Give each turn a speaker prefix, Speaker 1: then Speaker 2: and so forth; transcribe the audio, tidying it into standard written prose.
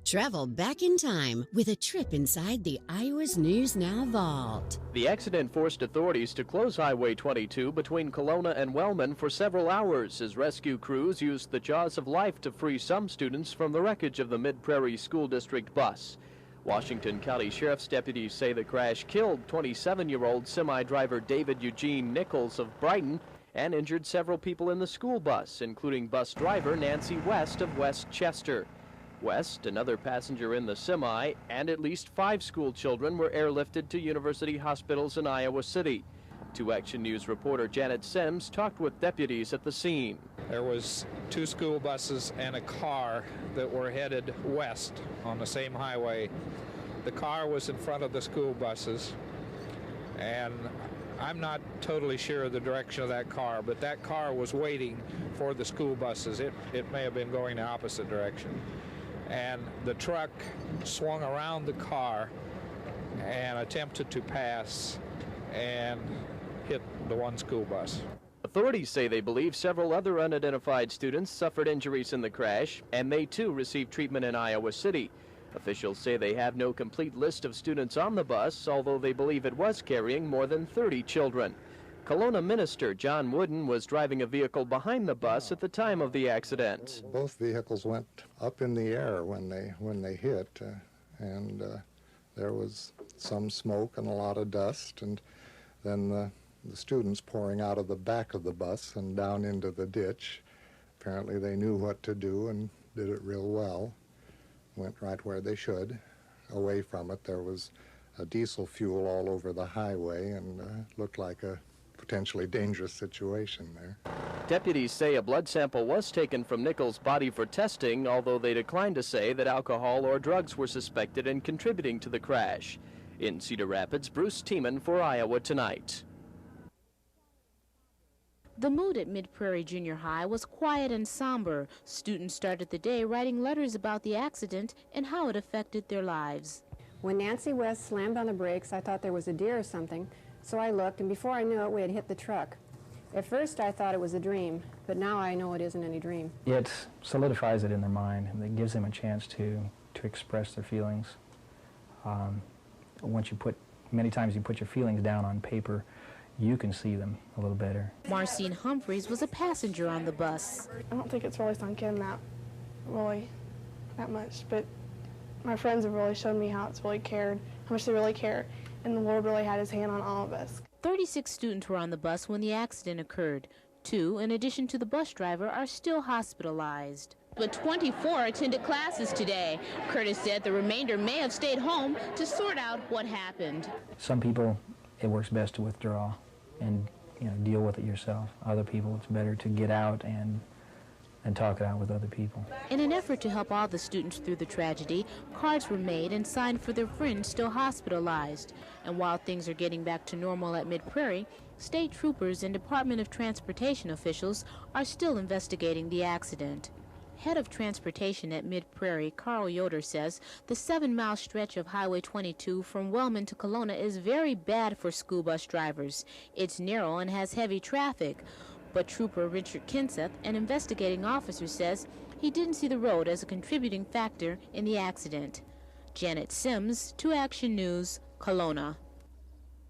Speaker 1: Travel back in time with a trip inside the Iowa's News Now vault.
Speaker 2: The accident forced authorities to close Highway 22 between Kelowna and Wellman for several hours as rescue crews used the jaws of life to free some students from the wreckage of the Mid-Prairie School District bus. Washington County Sheriff's deputies say the crash killed 27-year-old semi-driver David Eugene Nichols of Brighton and injured several people in the school bus, including bus driver Nancy West of West Chester. West, another passenger in the semi, and at least 5 school children were airlifted to university hospitals in Iowa City. 2 Action News reporter Janet Sims talked with deputies at the scene.
Speaker 3: There was 2 school buses and a car that were headed west on the same highway. The car was in front of the school buses, and I'm not totally sure of the direction of that car, but that car was waiting for the school buses. It may have been going the opposite direction. And the truck swung around the car and attempted to pass and hit the one school bus.
Speaker 2: Authorities say they believe several other unidentified students suffered injuries in the crash, and they too received treatment in Iowa City. Officials say they have no complete list of students on the bus, although they believe it was carrying more than 30 children. Kelowna Minister John Wooden was driving a vehicle behind the bus at the time of the accident.
Speaker 4: Both vehicles went up in the air when they hit, and there was some smoke and a lot of dust, and then the students pouring out of the back of the bus and down into the ditch. Apparently they knew what to do and did it real well. Went right where they should. Away from it, there was a diesel fuel all over the highway, and looked like a potentially dangerous situation there.
Speaker 2: Deputies say a blood sample was taken from Nichols' body for testing, although they declined to say that alcohol or drugs were suspected in contributing to the crash. In Cedar Rapids, Bruce Tiemann for Iowa Tonight.
Speaker 5: The mood at Mid-Prairie Junior High was quiet and somber. Students started the day writing letters about the accident and how it affected their lives.
Speaker 6: When Nancy West slammed on the brakes, I thought there was a deer or something, so I looked, and before I knew it, we had hit the truck. At first, I thought it was a dream, but now I know it isn't any dream.
Speaker 7: It solidifies it in their mind, and it gives them a chance to express their feelings. Many times you put your feelings down on paper, you can see them a little better.
Speaker 5: Marcine Humphreys was a passenger on the bus.
Speaker 8: I don't think it's really sunk in that much, but my friends have really shown me how much they really care, and the Lord really had his hand on all of us.
Speaker 5: 36 students were on the bus when the accident occurred. 2, in addition to the bus driver, are still hospitalized. But 24 attended classes today. Curtis said the remainder may have stayed home to sort out what happened.
Speaker 7: Some people, it works best to withdraw and deal with it yourself. Other people, it's better to get out and talk it out with other people.
Speaker 5: In an effort to help all the students through the tragedy, cards were made and signed for their friends still hospitalized. And while things are getting back to normal at Mid-Prairie, state troopers and Department of Transportation officials are still investigating the accident. Head of Transportation at Mid-Prairie, Carl Yoder, says the 7-mile stretch of Highway 22 from Wellman to Kelowna is very bad for school bus drivers. It's narrow and has heavy traffic. But Trooper Richard Kinseth, an investigating officer, says he didn't see the road as a contributing factor in the accident. Janet Sims, 2 Action News, Kelowna.